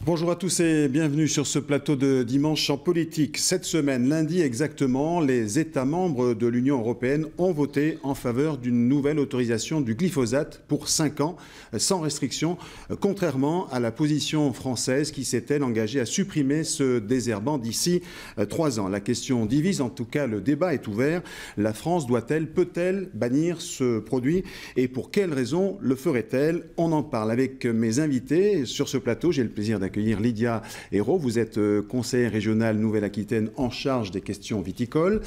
Bonjour à tous et bienvenue sur ce plateau de Dimanche en politique. Cette semaine, lundi exactement, les États membres de l'Union européenne ont voté en faveur d'une nouvelle autorisation du glyphosate pour 5 ans, sans restriction, contrairement à la position française qui s'était engagée à supprimer ce désherbant d'ici 3 ans. La question divise, en tout cas le débat est ouvert. La France doit-elle, peut-elle bannir ce produit et pour quelles raisons le ferait-elle? On en parle avec mes invités. Sur ce plateau, j'ai le plaisir d'accueillir Lydia Hérault. Vous êtes conseillère régionale Nouvelle-Aquitaine en charge des questions viticoles.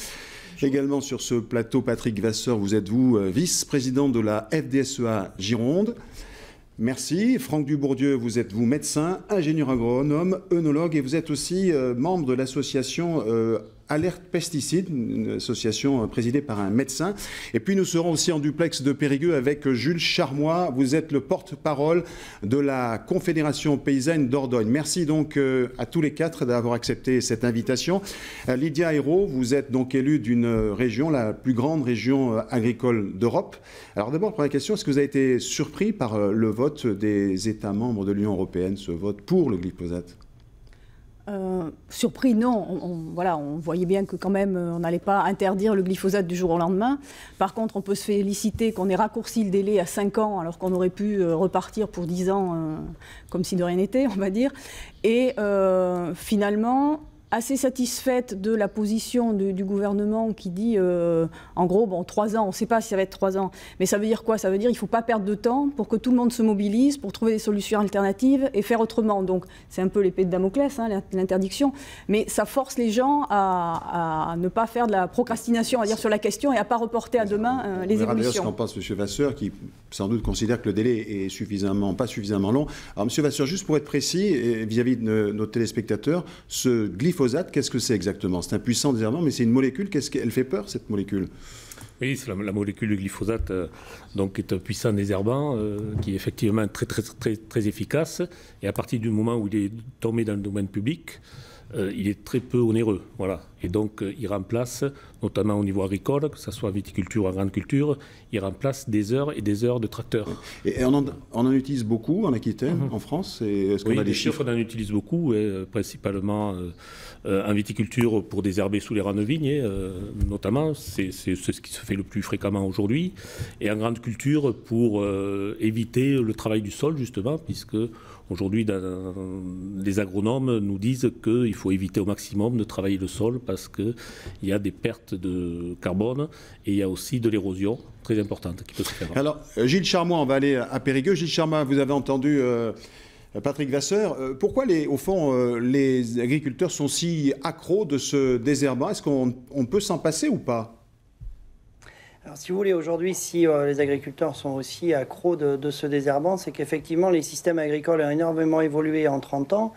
Également sur ce plateau, Patrick Vasseur, vous êtes vice-président de la FDSEA Gironde. Merci. Franck Dubourdieu, vous êtes médecin, ingénieur agronome, œnologue et vous êtes aussi membre de l'association Alerte Pesticides, une association présidée par un médecin. Et puis nous serons aussi en duplex de Périgueux avec Jules Charmois. Vous êtes le porte-parole de la Confédération paysanne d'Ordogne. Merci donc à tous les quatre d'avoir accepté cette invitation. Lydia Hérault, vous êtes donc élue d'une région, la plus grande région agricole d'Europe. Alors d'abord, première question, est-ce que vous avez été surpris par le vote des États membres de l'Union européenne, ce vote pour le glyphosate ? Surpris, non. On voyait bien que quand même, on n'allait pas interdire le glyphosate du jour au lendemain. Par contre, on peut se féliciter qu'on ait raccourci le délai à 5 ans, alors qu'on aurait pu repartir pour 10 ans, comme si de rien n'était, on va dire. Et finalement, assez satisfaite de la position du gouvernement qui dit, en gros, 3 ans, on ne sait pas si ça va être 3 ans, mais ça veut dire quoi? Ça veut dire qu'il ne faut pas perdre de temps pour que tout le monde se mobilise, pour trouver des solutions alternatives et faire autrement. Donc c'est un peu l'épée de Damoclès, l'interdiction, mais ça force les gens à ne pas faire de la procrastination, on va dire, sur la question et à ne pas reporter à demain les évolutions. D'ailleurs, ce qu'en pense M. Vasseur, qui sans doute considère que le délai est pas suffisamment long. Alors M. Vasseur, juste pour être précis, vis-à-vis de nos téléspectateurs, ce glyphosate, qu'est-ce que c'est exactement? C'est un puissant désherbant, mais c'est une molécule. Qu'est-ce qu'elle fait peur, cette molécule? Oui, c'est la molécule de glyphosate, donc est un puissant désherbant qui est effectivement très efficace. Et à partir du moment où il est tombé dans le domaine public, il est très peu onéreux. Voilà. Et donc, il remplace, notamment au niveau agricole, que ce soit viticulture ou en grande culture, il remplace des heures et des heures de tracteurs. Et on en utilise beaucoup en Aquitaine, en France? Est-ce qu'on a des chiffres? On en utilise beaucoup, principalement en viticulture pour désherber sous les rangs de vignes, notamment. C'est ce qui se fait le plus fréquemment aujourd'hui. Et en grande culture pour éviter le travail du sol, justement, puisque aujourd'hui, les agronomes nous disent qu'il faut éviter au maximum de travailler le sol parce qu'il y a des pertes de carbone et il y a aussi de l'érosion très importante qui peut se faire. Alors, Gilles Charmois, on va aller à Périgueux. Gilles Charmois, vous avez entendu Patrick Vasseur. Pourquoi, au fond, les agriculteurs sont si accros de ce désherbant? Est-ce qu'on peut s'en passer ou pas? Alors, si vous voulez, aujourd'hui, si les agriculteurs sont aussi accros de ce désherbant, c'est qu'effectivement, les systèmes agricoles ont énormément évolué en 30 ans.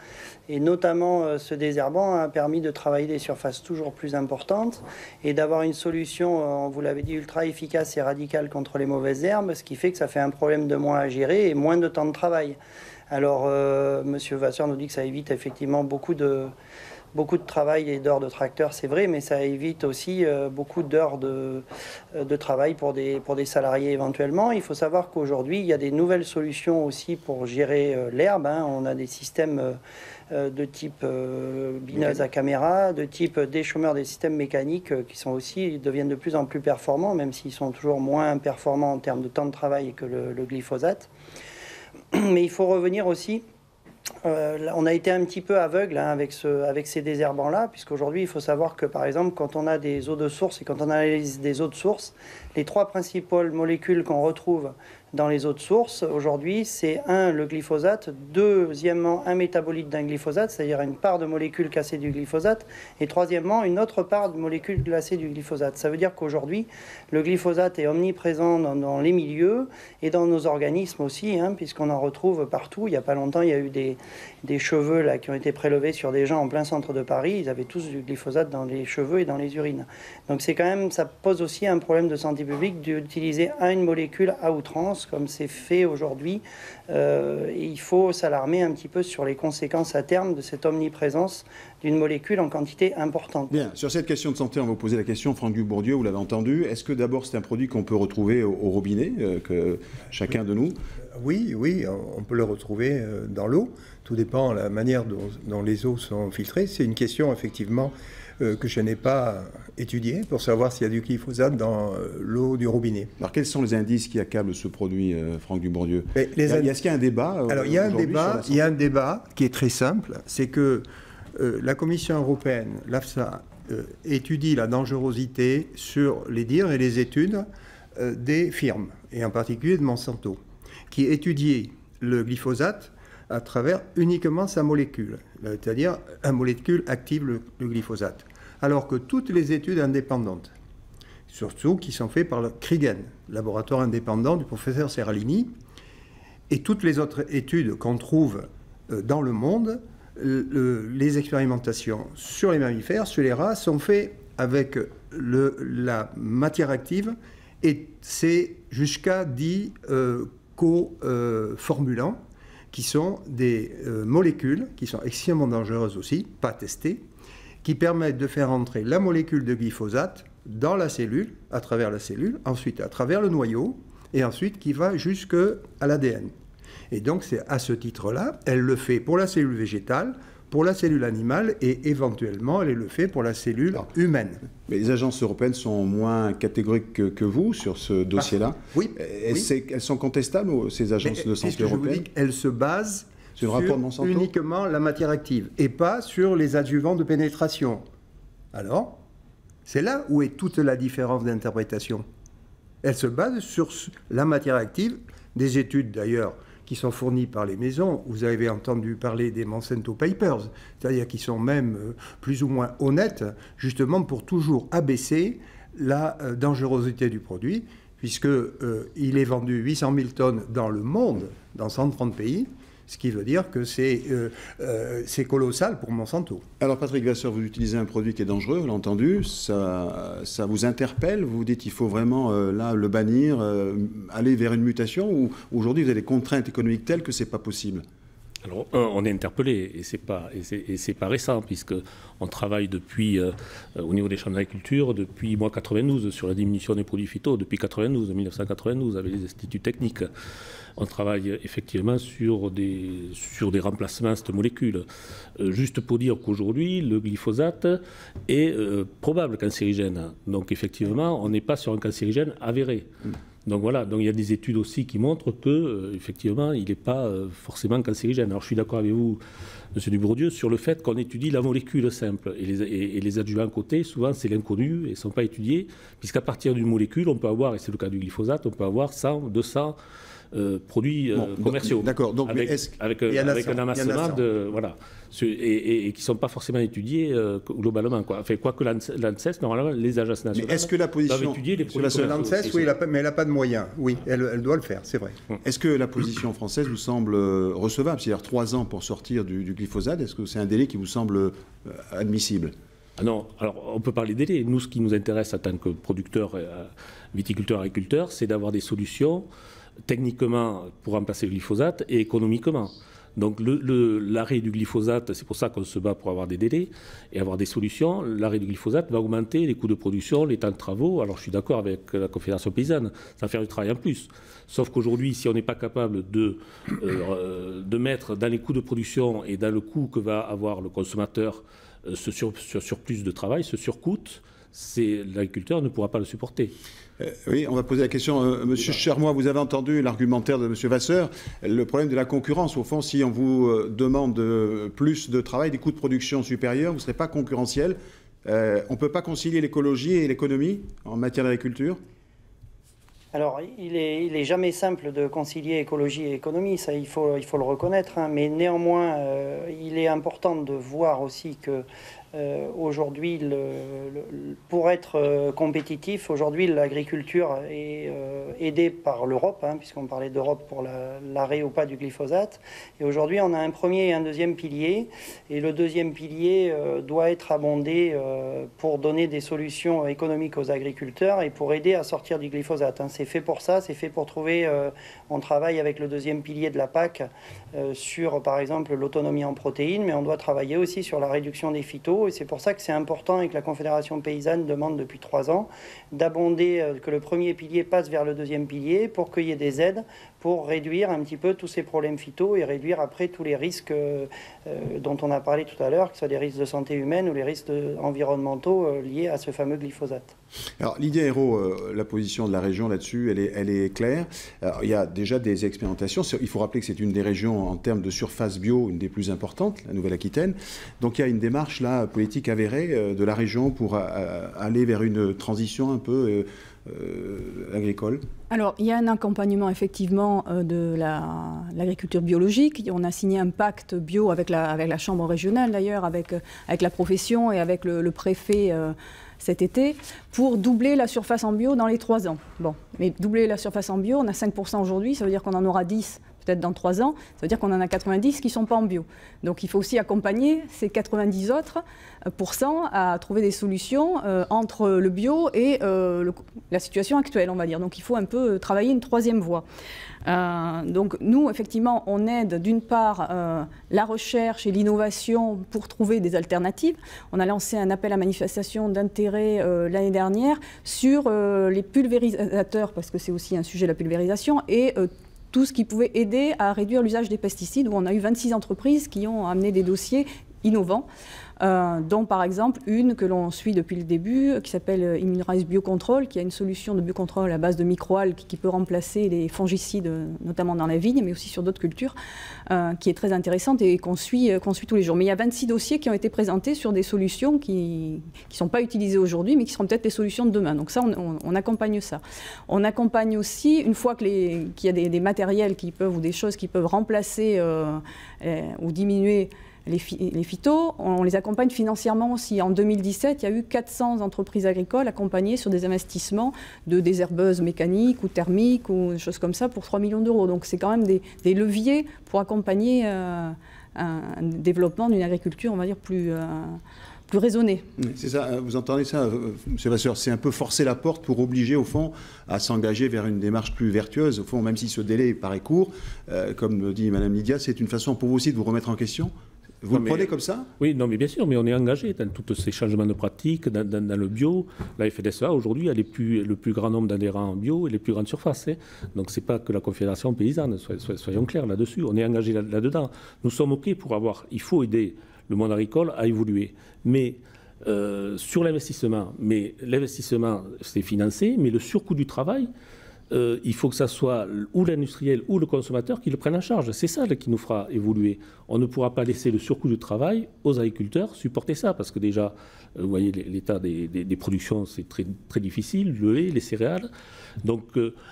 Et notamment, ce désherbant a permis de travailler des surfaces toujours plus importantes et d'avoir une solution, vous l'avez dit, ultra efficace et radicale contre les mauvaises herbes, ce qui fait que ça fait un problème de moins à gérer et moins de temps de travail. Alors, M. Vasseur nous dit que ça évite effectivement beaucoup de travail et d'heures de tracteur, c'est vrai, mais ça évite aussi beaucoup d'heures de travail pour des salariés éventuellement. Il faut savoir qu'aujourd'hui, il y a des nouvelles solutions aussi pour gérer l'herbe. On a des systèmes de type bineuse à caméra, de type déchômeur des systèmes mécaniques qui deviennent de plus en plus performants, même s'ils sont toujours moins performants en termes de temps de travail que le glyphosate. Mais il faut revenir aussi. On a été un petit peu aveugle avec ces désherbants-là, puisqu'aujourd'hui, il faut savoir que, par exemple, quand on a des eaux de source et quand on analyse des eaux de source, les 3 principales molécules qu'on retrouve dans les eaux de source, aujourd'hui, c'est le glyphosate, deuxièmement, un métabolite d'un glyphosate, c'est-à-dire une part de molécules cassées du glyphosate, et troisièmement, une autre part de molécules cassées du glyphosate. Ça veut dire qu'aujourd'hui, le glyphosate est omniprésent dans les milieux et dans nos organismes aussi, puisqu'on en retrouve partout. Il n'y a pas longtemps, il y a eu des cheveux là, qui ont été prélevés sur des gens en plein centre de Paris. Ils avaient tous du glyphosate dans les cheveux et dans les urines. Donc ça pose aussi un problème de santé publique d'utiliser une molécule à outrance source comme c'est fait aujourd'hui. Il faut s'alarmer un petit peu sur les conséquences à terme de cette omniprésence d'une molécule en quantité importante. Bien, sur cette question de santé, on va vous poser la question, Franck Dubourdieu, vous l'avez entendu. Est-ce que d'abord c'est un produit qu'on peut retrouver au robinet, que chacun de nous? Oui, on peut le retrouver dans l'eau. Tout dépend de la manière dont les eaux sont filtrées. C'est une question effectivement que je n'ai pas étudiée pour savoir s'il y a du glyphosate dans l'eau du robinet. Alors quels sont les indices qui accablent ce produit, Franck Dubourdieu? Est-ce qu'il y a un débat? Alors il y a un débat qui est très simple, c'est que la Commission européenne, l'AFSA, étudie la dangerosité sur les dires et les études des firmes, et en particulier de Monsanto, qui étudie le glyphosate à travers uniquement sa molécule, c'est-à-dire la molécule active le glyphosate. Alors que toutes les études indépendantes, surtout qui sont faites par le Krigen, laboratoire indépendant du professeur Serralini, et toutes les autres études qu'on trouve dans le monde, les expérimentations sur les mammifères, sur les rats, sont faites avec la matière active, et c'est jusqu'à 10 co-formulants, qui sont des molécules qui sont extrêmement dangereuses aussi, pas testées, qui permettent de faire entrer la molécule de glyphosate dans la cellule, à travers la cellule, ensuite à travers le noyau, et ensuite qui va jusqu'à l'ADN. Et donc c'est à ce titre-là, elle le fait pour la cellule végétale, pour la cellule animale, et éventuellement elle le fait pour la cellule humaine. Mais les agences européennes sont moins catégoriques que vous sur ce dossier-là. Oui. Elles sont contestables, ces agences de santé européennes? Elles se basent sur le rapport de Monsanto, uniquement la matière active, et pas sur les adjuvants de pénétration. Alors, c'est là où est toute la différence d'interprétation. Elles se basent sur la matière active, des études d'ailleurs qui sont fournis par les maisons. Vous avez entendu parler des Monsanto Papers, c'est-à-dire qui sont même plus ou moins honnêtes, justement pour toujours abaisser la dangerosité du produit, puisqu'il est vendu 800 000 tonnes dans le monde, dans 130 pays, ce qui veut dire que c'est colossal pour Monsanto. Alors Patrick Vasseur, vous utilisez un produit qui est dangereux, vous l'avez entendu, ça vous interpelle, vous vous dites qu'il faut vraiment là le bannir, aller vers une mutation, ou aujourd'hui vous avez des contraintes économiques telles que ce n'est pas possible? Alors, on est interpellé, et c'est pas récent, puisqu'on travaille depuis, au niveau des champs d'agriculture, depuis 92, sur la diminution des produits phyto, depuis 1992, avec les instituts techniques. On travaille effectivement sur des remplacements de cette molécule. Juste pour dire qu'aujourd'hui, le glyphosate est probable cancérigène. Donc effectivement, on n'est pas sur un cancérigène avéré. Donc voilà, donc il y a des études aussi qui montrent que effectivement, il n'est pas forcément cancérigène. Alors je suis d'accord avec vous, M. Dubourdieu, sur le fait qu'on étudie la molécule simple. Et les adjuvants à côté, souvent c'est l'inconnu et ne sont pas étudiés, puisqu'à partir d'une molécule, on peut avoir, et c'est le cas du glyphosate, on peut avoir 100, 200 produits commerciaux. D'accord, donc avec un amassement de... Voilà. Et qui ne sont pas forcément étudiés globalement. Enfin, quoique l'ANSES, normalement, les agences nationales est-ce que la position doivent étudier les produits commerciaux. L'ANSES, oui, mais elle n'a pas de moyens. Oui, elle doit le faire, c'est vrai. Est-ce que la position française vous semble recevable? C'est-à-dire 3 ans pour sortir du glyphosate, est-ce que c'est un délai qui vous semble admissible? Ah non, alors on peut parler des délais. Nous, ce qui nous intéresse en tant que producteurs, viticulteurs, agriculteurs, c'est d'avoir des solutions techniquement pour remplacer le glyphosate et économiquement. Donc l'arrêt du glyphosate, c'est pour ça qu'on se bat pour avoir des délais et avoir des solutions. L'arrêt du glyphosate va augmenter les coûts de production, les temps de travaux. Alors je suis d'accord avec la Confédération paysanne, ça va faire du travail en plus. Sauf qu'aujourd'hui, si on n'est pas capable de mettre dans les coûts de production et dans le coût que va avoir le consommateur ce surplus de travail, ce surcoût, l'agriculteur ne pourra pas le supporter. Oui, on va poser la question. Monsieur Chermois, vous avez entendu l'argumentaire de Monsieur Vasseur, le problème de la concurrence. Au fond, si on vous demande plus de travail, des coûts de production supérieurs, vous ne serez pas concurrentiel. On ne peut pas concilier l'écologie et l'économie en matière d'agriculture? Alors, il est jamais simple de concilier écologie et économie, ça il faut le reconnaître, hein, mais néanmoins, il est important de voir aussi que Aujourd'hui, pour être compétitif, aujourd'hui l'agriculture est aidée par l'Europe, puisqu'on parlait d'Europe pour l'arrêt ou pas du glyphosate. Et aujourd'hui, on a un premier et un deuxième pilier. Et le deuxième pilier doit être abondé pour donner des solutions économiques aux agriculteurs et pour aider à sortir du glyphosate. C'est fait pour ça, c'est fait pour trouver... on travaille avec le deuxième pilier de la PAC sur, par exemple, l'autonomie en protéines, mais on doit travailler aussi sur la réduction des phytos. Et c'est pour ça que c'est important et que la Confédération paysanne demande depuis 3 ans d'abonder, que le premier pilier passe vers le deuxième pilier pour qu'il y ait des aides pour réduire un petit peu tous ces problèmes phyto et réduire après tous les risques dont on a parlé tout à l'heure, que ce soit des risques de santé humaine ou les risques environnementaux liés à ce fameux glyphosate. Alors Lydia Hérault, la position de la région là-dessus, elle est claire. Alors, il y a déjà des expérimentations. Il faut rappeler que c'est une des régions en termes de surface bio, une des plus importantes, la Nouvelle-Aquitaine. Donc il y a une démarche là politique avérée de la région pour aller vers une transition un peu agricole. Alors, il y a un accompagnement effectivement de l'agriculture biologique. On a signé un pacte bio avec la Chambre régionale d'ailleurs, avec la profession et avec le préfet cet été, pour doubler la surface en bio dans les 3 ans. Bon, mais doubler la surface en bio, on a 5% aujourd'hui, ça veut dire qu'on en aura 10 peut-être dans 3 ans, ça veut dire qu'on en a 90 qui ne sont pas en bio. Donc il faut aussi accompagner ces 90 autres % à trouver des solutions entre le bio et la situation actuelle, on va dire. Donc il faut un peu travailler une 3e voie. Donc nous, effectivement, on aide d'une part la recherche et l'innovation pour trouver des alternatives. On a lancé un appel à manifestation d'intérêt l'année dernière sur les pulvérisateurs, parce que c'est aussi un sujet, la pulvérisation, et tout ce qui pouvait aider à réduire l'usage des pesticides, où on a eu 26 entreprises qui ont amené des dossiers innovants, dont par exemple une que l'on suit depuis le début, qui s'appelle Immunrise Biocontrol, qui a une solution de biocontrôle à base de microalgues qui peut remplacer les fongicides, notamment dans la vigne, mais aussi sur d'autres cultures, qui est très intéressante et qu'on suit tous les jours. Mais il y a 26 dossiers qui ont été présentés sur des solutions qui ne sont pas utilisées aujourd'hui, mais qui seront peut-être les solutions de demain. Donc ça, on accompagne ça. On accompagne aussi, une fois qu'il y a des matériels qui peuvent, ou des choses qui peuvent remplacer ou diminuer les phytos, on les accompagne financièrement aussi. En 2017, il y a eu 400 entreprises agricoles accompagnées sur des investissements de désherbeuses mécaniques ou thermiques ou des choses comme ça pour 3 millions d'euros. Donc c'est quand même des leviers pour accompagner un développement d'une agriculture, on va dire, plus raisonnée. C'est ça, vous entendez ça, M. Vasseur, c'est un peu forcer la porte pour obliger, au fond, à s'engager vers une démarche plus vertueuse. Au fond, même si ce délai paraît court, comme dit Mme Lydia, c'est une façon pour vous aussi de vous remettre en question. Vous le prenez comme ça? Oui, non, mais bien sûr, mais on est engagé dans tous ces changements de pratiques, dans le bio. La FNSEA, aujourd'hui, a le plus grand nombre d'adhérents en bio et les plus grandes surfaces. Donc, ce n'est pas que la Confédération paysanne, soyons clairs là-dessus. On est engagé là-dedans. Nous sommes OK pour avoir... Il faut aider le monde agricole à évoluer. Mais sur l'investissement, c'est financé, mais le surcoût du travail... il faut que ça soit ou l'industriel ou le consommateur qui le prenne en charge. C'est ça qui nous fera évoluer. On ne pourra pas laisser le surcoût du travail aux agriculteurs supporter ça, parce que déjà, vous voyez, l'état des productions, c'est très, très difficile, le lait, les céréales. Donc,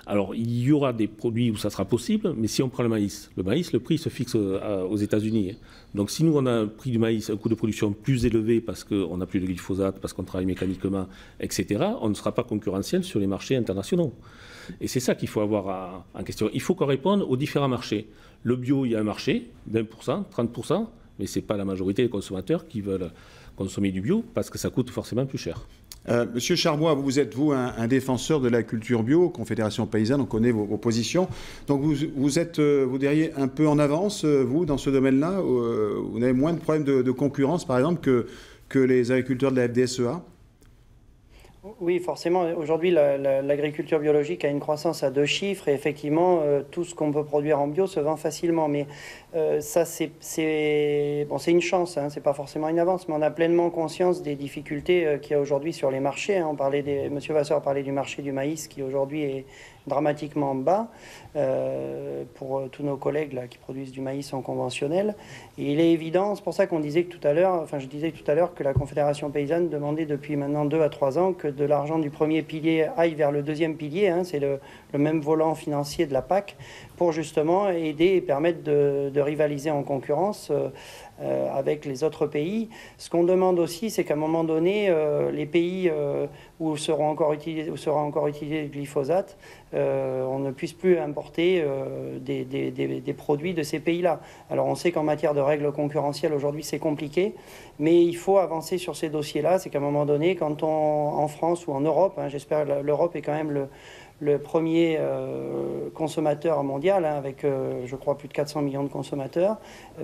alors, il y aura des produits où ça sera possible, mais si on prend le maïs, le prix se fixe aux États-Unis. Donc, si nous, on a un prix du maïs, un coût de production plus élevé parce qu'on n'a plus de glyphosate, parce qu'on travaille mécaniquement, etc., on ne sera pas concurrentiel sur les marchés internationaux. Et c'est ça qu'il faut avoir en question. Il faut qu'on réponde aux différents marchés. Le bio, il y a un marché, 20%, 30%, mais ce n'est pas la majorité des consommateurs qui veulent consommer du bio parce que ça coûte forcément plus cher. Monsieur Charmois, vous êtes un défenseur de la culture bio, Confédération paysanne, on connaît vos positions. Donc vous diriez un peu en avance, vous, dans ce domaine-là. Vous avez moins de problèmes de concurrence, par exemple, que les agriculteurs de la FDSEA? Oui, forcément. Aujourd'hui, l'agriculture biologique a une croissance à 2 chiffres et effectivement, tout ce qu'on peut produire en bio se vend facilement. Mais ça, c'est une chance, hein, c'est pas forcément une avance, mais on a pleinement conscience des difficultés qu'il y a aujourd'hui sur les marchés. Hein. Monsieur Vasseur parlait du marché du maïs qui aujourd'hui est dramatiquement bas pour tous nos collègues là, qui produisent du maïs en conventionnel. Et il est évident, c'est pour ça qu'on disait que je disais tout à l'heure que la Confédération paysanne demandait depuis maintenant 2 à 3 ans que de l'argent du premier pilier aille vers le deuxième pilier, hein, c'est le même volant financier de la PAC, pour justement aider et permettre de rivaliser en concurrence avec les autres pays. Ce qu'on demande aussi, c'est qu'à un moment donné, les pays où sera encore utilisé le glyphosate, on ne puisse plus importer des produits de ces pays-là. Alors on sait qu'en matière de règles concurrentielles, aujourd'hui, c'est compliqué, mais il faut avancer sur ces dossiers-là. C'est qu'à un moment donné, quand en France ou en Europe, j'espère que l'Europe est quand même le premier consommateur mondial, avec, je crois, plus de 400 millions de consommateurs,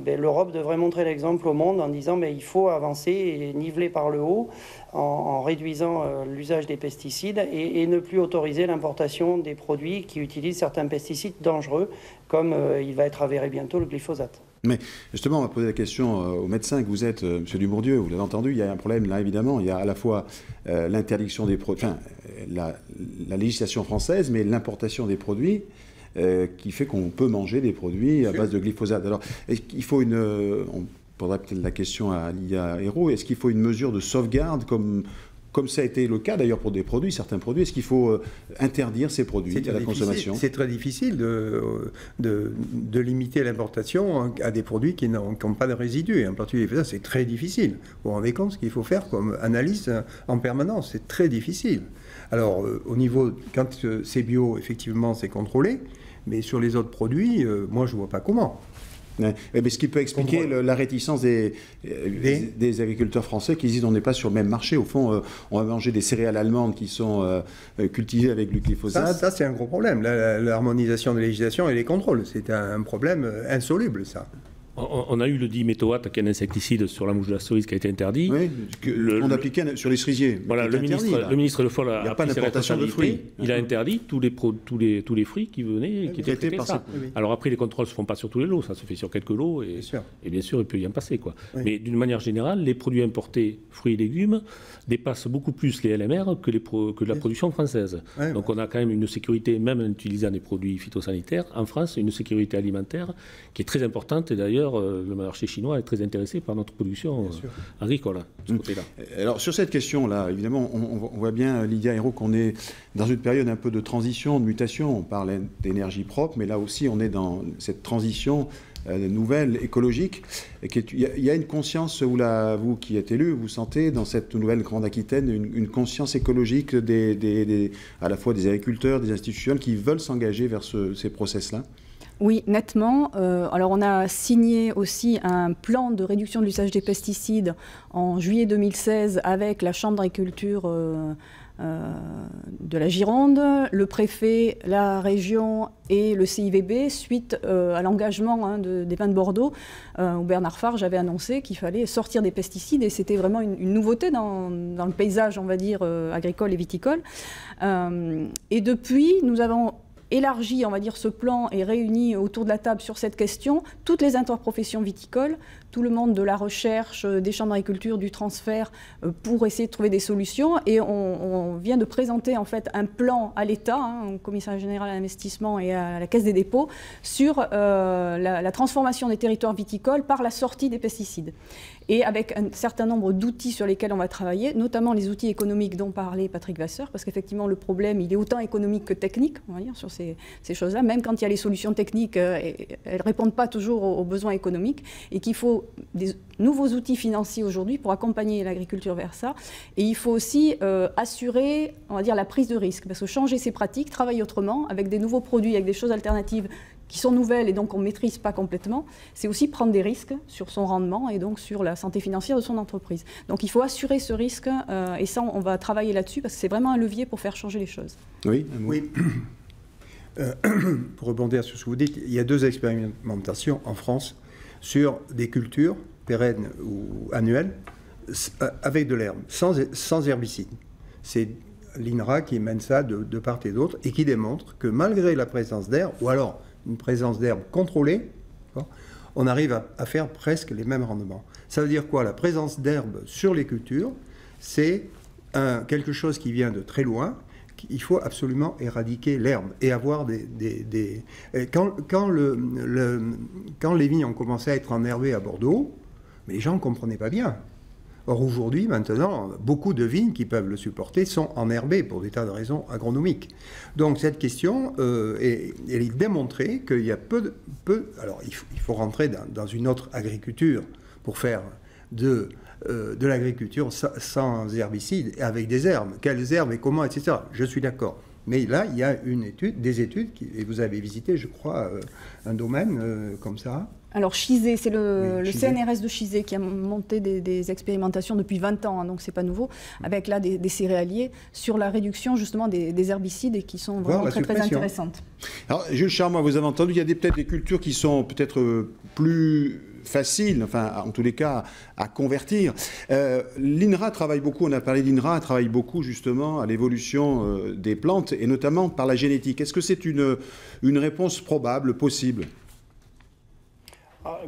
l'Europe devrait montrer l'exemple au monde en disant il faut avancer et niveler par le haut en réduisant l'usage des pesticides et ne plus autoriser l'importation des produits qui utilisent certains pesticides dangereux, comme il va être avéré bientôt le glyphosate. Mais justement, on va poser la question au médecin que vous êtes, M. Dubourdieu, vous l'avez entendu, il y a un problème là, évidemment. Il y a à la fois l'interdiction des produits, enfin, la législation française, mais l'importation des produits qui fait qu'on peut manger des produits à base de glyphosate. Alors, est-ce qu'il faut on poserait peut-être la question à Lydia Hérault, est-ce qu'il faut une mesure de sauvegarde comme ça a été le cas d'ailleurs pour des produits, certains produits, est-ce qu'il faut interdire ces produits à la consommation? C'est très difficile de limiter l'importation à des produits qui n'ont pas de résidus. Et en particulier, c'est très difficile. Vous vous rendez compte ce qu'il faut faire comme analyse en permanence? C'est très difficile. Alors, au niveau, quand c'est bio, effectivement, c'est contrôlé. Mais sur les autres produits, moi, je ne vois pas comment. Mais ce qui peut expliquer la réticence des agriculteurs français qui disent on n'est pas sur le même marché. Au fond, on va manger des céréales allemandes qui sont cultivées avec du glyphosate. Ça c'est un gros problème. L'harmonisation des législations et les contrôles, c'est un problème insoluble, ça. On a eu le diméthoate, qui est un insecticide sur la mouche de la cerise, qui a été interdit. Oui, on appliquait sur les cerisiers. Voilà, le ministre Le Foll a pris ses responsabilités. Il a interdit tous les fruits qui venaient et qui étaient traités ça. Oui. Alors après, les contrôles ne se font pas sur tous les lots, ça se fait sur quelques lots, et bien sûr, il peut y en passer, quoi. Oui. Mais d'une manière générale, les produits importés, fruits et légumes, dépassent beaucoup plus les LMR que la production française. Oui, donc on a quand même une sécurité, même en utilisant des produits phytosanitaires, en France, une sécurité alimentaire qui est très importante, et d'ailleurs, le marché chinois est très intéressé par notre production agricole, de ce côté-là. Alors, sur cette question-là, évidemment, on voit bien, Lydia Hérault, qu'on est dans une période un peu de transition, de mutation. On parle d'énergie propre, mais là aussi, on est dans cette transition nouvelle, écologique. Il y a une conscience, vous qui êtes élu, vous sentez dans cette nouvelle Grande Aquitaine une conscience écologique à la fois des agriculteurs, des institutions qui veulent s'engager vers ces process-là? Oui, nettement. Alors on a signé aussi un plan de réduction de l'usage des pesticides en juillet 2016 avec la Chambre d'agriculture de la Gironde, le préfet, la région et le CIVB, suite à l'engagement des vins de Bordeaux, où Bernard Farge avait annoncé qu'il fallait sortir des pesticides, et c'était vraiment une nouveauté dans le paysage, on va dire, agricole et viticole. Et depuis, nous avons élargi, on va dire, ce plan et réuni autour de la table sur cette question toutes les interprofessions viticoles, tout le monde de la recherche, des chambres d'agriculture, du transfert, pour essayer de trouver des solutions. Et on vient de présenter en fait un plan à l'État, au Commissariat général à l'investissement et à la Caisse des dépôts, sur la transformation des territoires viticoles par la sortie des pesticides. Et avec un certain nombre d'outils sur lesquels on va travailler, notamment les outils économiques dont parlait Patrick Vasseur, parce qu'effectivement le problème, il est autant économique que technique, on va dire, sur ces choses-là. Même quand il y a les solutions techniques, elles ne répondent pas toujours aux besoins économiques, et qu'il faut des nouveaux outils financiers aujourd'hui pour accompagner l'agriculture vers ça. Et il faut aussi assurer, on va dire, la prise de risque, parce que changer ses pratiques, travailler autrement, avec des nouveaux produits, avec des choses alternatives qui sont nouvelles et donc on ne maîtrise pas complètement, c'est aussi prendre des risques sur son rendement et donc sur la santé financière de son entreprise. Donc il faut assurer ce risque et ça, on va travailler là-dessus parce que c'est vraiment un levier pour faire changer les choses. Oui. Pour rebondir sur ce que vous dites, il y a 2 expérimentations en France sur des cultures pérennes ou annuelles avec de l'herbe, sans herbicide. C'est l'INRA qui mène ça de part et d'autre et qui démontre que malgré la présence d'herbe, ou alors une présence d'herbe contrôlée, on arrive à faire presque les mêmes rendements. Ça veut dire quoi? La présence d'herbe sur les cultures, c'est quelque chose qui vient de très loin. Il faut absolument éradiquer l'herbe et avoir Quand les vignes ont commencé à être enherbées à Bordeaux, mais les gens ne comprenaient pas bien. Or aujourd'hui, maintenant, beaucoup de vignes qui peuvent le supporter sont enherbées pour des tas de raisons agronomiques. Donc cette question, elle est démontrée qu'il y a peu... Alors il faut rentrer dans une autre agriculture pour faire de l'agriculture sans herbicides et avec des herbes. Quelles herbes et comment, etc. Je suis d'accord. Mais là, il y a des études, et vous avez visité, je crois, un domaine comme ça. Alors Chizé, c'est le CNRS de Chizé qui a monté des expérimentations depuis 20 ans, hein, donc c'est pas nouveau, avec là des céréaliers sur la réduction justement des herbicides et qui sont vraiment très intéressantes. Alors Jules Charmois, vous avez entendu, il y a peut-être des cultures qui sont peut-être plus faciles, enfin en tous les cas à convertir. L'INRA travaille beaucoup, on a parlé d'INRA, travaille beaucoup justement à l'évolution des plantes et notamment par la génétique. Est-ce que c'est une réponse probable, possible ?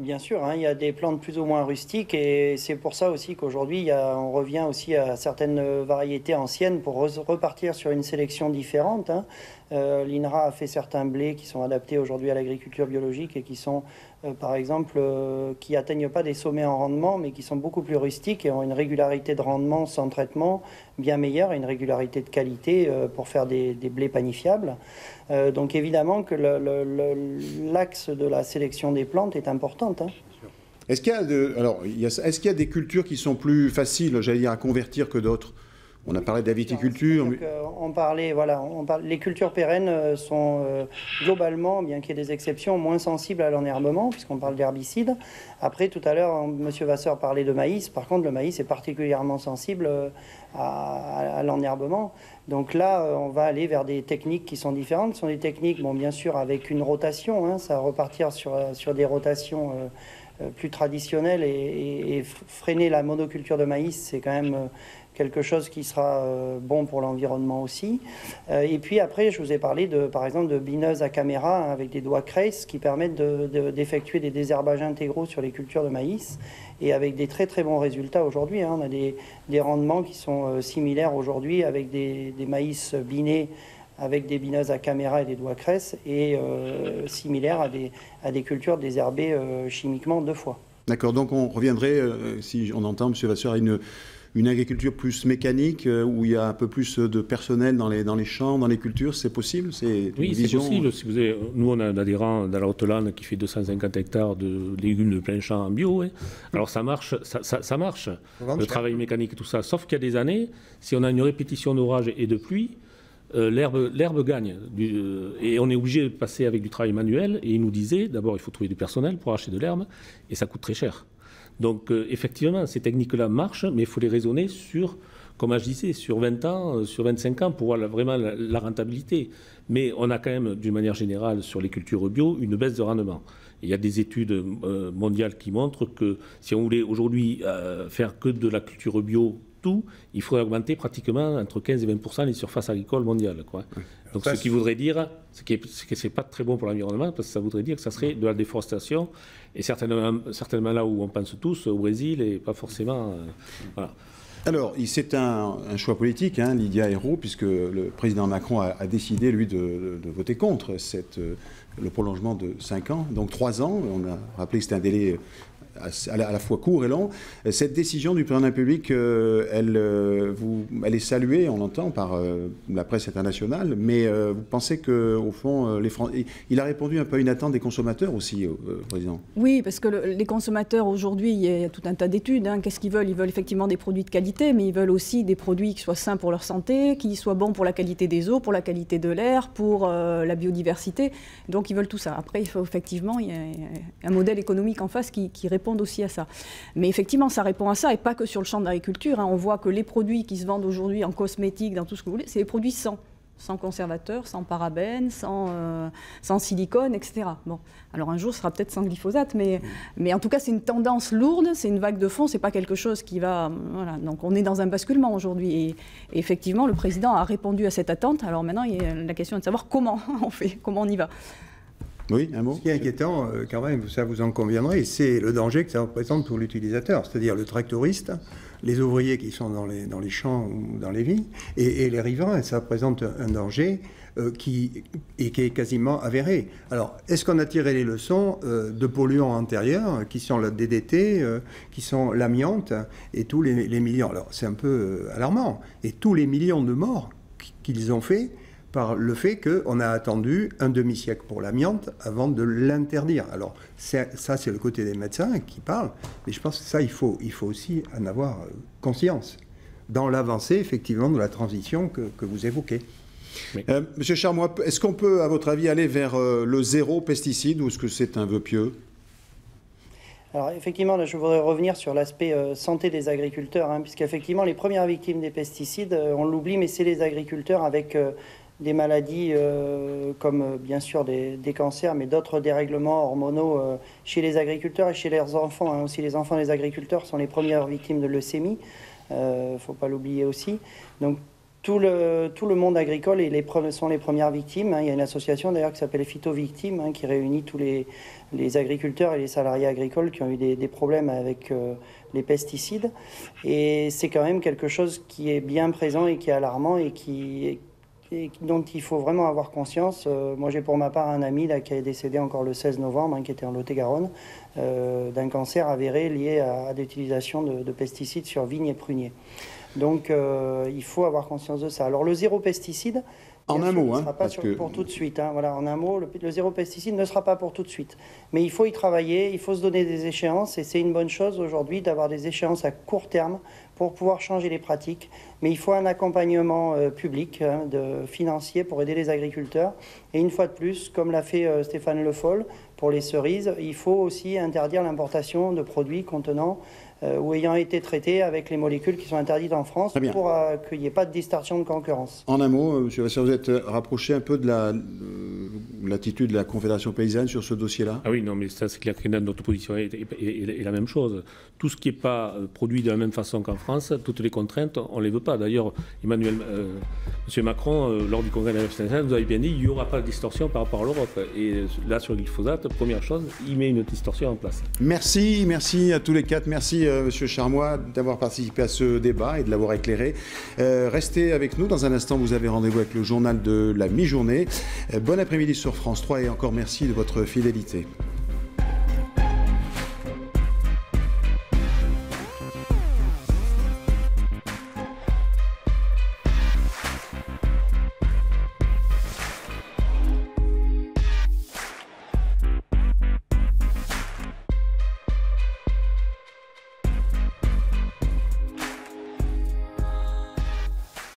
Bien sûr, hein, il y a des plantes plus ou moins rustiques et c'est pour ça aussi qu'aujourd'hui on revient aussi à certaines variétés anciennes pour repartir sur une sélection différente. Hein. L'INRA a fait certains blés qui sont adaptés aujourd'hui à l'agriculture biologique et qui sont par exemple qui n'atteignent pas des sommets en rendement mais qui sont beaucoup plus rustiques et ont une régularité de rendement sans traitement bien meilleure et une régularité de qualité pour faire des blés panifiables. Donc évidemment que l'axe de la sélection des plantes est importante. Hein. Est-ce qu'il y a des cultures qui sont plus faciles, j'allais dire, à convertir que d'autres ? On a parlé de la viticulture. Les cultures pérennes sont globalement, bien qu'il y ait des exceptions, moins sensibles à l'enherbement, puisqu'on parle d'herbicides. Après, tout à l'heure, M. Vasseur parlait de maïs. Par contre, le maïs est particulièrement sensible à l'enherbement. Donc là, on va aller vers des techniques qui sont différentes. Ce sont des techniques, bon, bien sûr, avec une rotation. Hein, ça va repartir sur des rotations plus traditionnelles et freiner la monoculture de maïs, c'est quand même quelque chose qui sera bon pour l'environnement aussi. Et puis après, je vous ai parlé par exemple de bineuses à caméra avec des doigts Kreis qui permettent d'effectuer des désherbages intégraux sur les cultures de maïs et avec des très très bons résultats aujourd'hui. Hein. On a des rendements qui sont similaires aujourd'hui avec des maïs binés avec des bineuses à caméra et des doigts Kreis et similaires à des cultures désherbées chimiquement 2 fois. D'accord, donc on reviendrait, si on entend M. Vasseur, à une agriculture plus mécanique, où il y a un peu plus de personnel dans les champs, dans les cultures, c'est possible? Oui, c'est possible. Si nous, on a un adhérent dans la Haute-Lande qui fait 250 hectares de légumes de plein champ en bio. Hein. Alors ça marche, ça marche, le travail mécanique et tout ça. Sauf qu'il y a des années, si on a une répétition d'orage et de pluie, l'herbe gagne. Et on est obligé de passer avec du travail manuel. Et il nous disait, d'abord, il faut trouver du personnel pour acheter de l'herbe, et ça coûte très cher. Donc, effectivement, ces techniques-là marchent, mais il faut les raisonner sur, comme je disais, sur 20 ans, sur 25 ans, pour voir vraiment la rentabilité. Mais on a quand même, d'une manière générale, sur les cultures bio, une baisse de rendement. Et il y a des études mondiales qui montrent que si on voulait aujourd'hui faire que de la culture bio, il faudrait augmenter pratiquement entre 15 et 20% les surfaces agricoles mondiales, quoi. Donc, ce qui voudrait dire que ce n'est pas très bon pour l'environnement, parce que ça voudrait dire que ça serait de la déforestation, et certainement là où on pense tous, au Brésil, et pas forcément... voilà. Alors, c'est un choix politique, hein, Lydia Hérault, puisque le président Macron a décidé, lui, de voter contre le prolongement de 5 ans, donc 3 ans. On a rappelé que c'était un délai à la fois court et long. Cette décision du président de la République, elle est saluée, on l'entend, par la presse internationale, mais vous pensez qu'au fond, il a répondu un peu à une attente des consommateurs aussi, président? Oui, parce que les consommateurs, aujourd'hui, il y a tout un tas d'études. Hein. Qu'est-ce qu'ils veulent? Ils veulent effectivement des produits de qualité, mais ils veulent aussi des produits qui soient sains pour leur santé, qui soient bons pour la qualité des eaux, pour la qualité de l'air, pour la biodiversité. Donc, ils veulent tout ça. Après, il faut effectivement, il y a un modèle économique en face qui répond aussi à ça. Mais effectivement, ça répond à ça, et pas que sur le champ de l'agriculture. Hein. On voit que les produits qui se vendent aujourd'hui en cosmétique, dans tout ce que vous voulez, c'est des produits sans conservateur, sans parabènes, sans silicone, etc. Bon, alors un jour, ce sera peut-être sans glyphosate, mais en tout cas, c'est une tendance lourde, c'est une vague de fond, c'est pas quelque chose qui va... Voilà, donc on est dans un basculement aujourd'hui. Et effectivement, le président a répondu à cette attente. Alors maintenant, la question est de savoir comment on fait, comment on y va. Oui, un mot. Ce qui est inquiétant, quand même, ça vous en conviendrez, c'est le danger que ça représente pour l'utilisateur, c'est-à-dire le tractoriste, les ouvriers qui sont dans les champs ou dans les vignes, et les riverains. Ça représente un danger qui est quasiment avéré. Alors, est-ce qu'on a tiré les leçons de polluants antérieurs, qui sont le DDT, qui sont l'amiante, et tous les millions? Alors, c'est un peu alarmant. Et tous les millions de morts qu'ils ont fait par le fait qu'on a attendu un demi-siècle pour l'amiante avant de l'interdire. Alors ça, c'est le côté des médecins qui parlent, mais je pense que ça, il faut aussi en avoir conscience dans l'avancée, effectivement, de la transition que vous évoquez. Oui. Monsieur Charmois, est-ce qu'on peut, à votre avis, aller vers le zéro pesticide ou est-ce que c'est un vœu pieux ? Alors effectivement, là, je voudrais revenir sur l'aspect santé des agriculteurs, puisqu'effectivement, les premières victimes des pesticides, on l'oublie, mais c'est les agriculteurs avec des maladies comme bien sûr des cancers, mais d'autres dérèglements hormonaux chez les agriculteurs et chez leurs enfants. Aussi, les enfants des agriculteurs sont les premières victimes de leucémie, il ne faut pas l'oublier aussi. Donc tout le monde agricole sont les premières victimes. Il y a une association d'ailleurs qui s'appelle Phytovictimes, qui réunit tous les agriculteurs et les salariés agricoles qui ont eu des problèmes avec les pesticides. Et c'est quand même quelque chose qui est bien présent et qui est alarmant et dont il faut vraiment avoir conscience. Moi, j'ai pour ma part un ami là, qui est décédé encore le 16 novembre, qui était en Lot-et-Garonne, d'un cancer avéré lié à l'utilisation de pesticides sur vignes et pruniers. Donc, il faut avoir conscience de ça. Alors, le zéro pesticide, en un mot, ne sera pas pour tout de suite. Voilà, en un mot, le zéro pesticide ne sera pas pour tout de suite. Mais il faut y travailler, il faut se donner des échéances, et c'est une bonne chose aujourd'hui d'avoir des échéances à court terme pour pouvoir changer les pratiques. Mais il faut un accompagnement public, financier, pour aider les agriculteurs. Et une fois de plus, comme l'a fait Stéphane Le Foll pour les cerises, il faut aussi interdire l'importation de produits contenant ou ayant été traités avec les molécules qui sont interdites en France pour qu'il n'y ait pas de distorsion de concurrence. En un mot, M. Vasseur, vous êtes rapproché un peu de l'attitude de la Confédération paysanne sur ce dossier-là ? Ah oui, non, mais ça, c'est clair que notre position est la même chose. Tout ce qui n'est pas produit de la même façon qu'en France, toutes les contraintes, on ne les veut pas. D'ailleurs, M. Macron, lors du congrès de la nationale, nous avait bien dit qu'il n'y aura pas de distorsion par rapport à l'Europe. Et là, sur le glyphosate, première chose, il met une distorsion en place. Merci à tous les quatre. Merci, M. Charmois, d'avoir participé à ce débat et de l'avoir éclairé. Restez avec nous. Dans un instant, vous avez rendez-vous avec le journal de la mi-journée. Bon après-midi sur France 3 et encore merci de votre fidélité.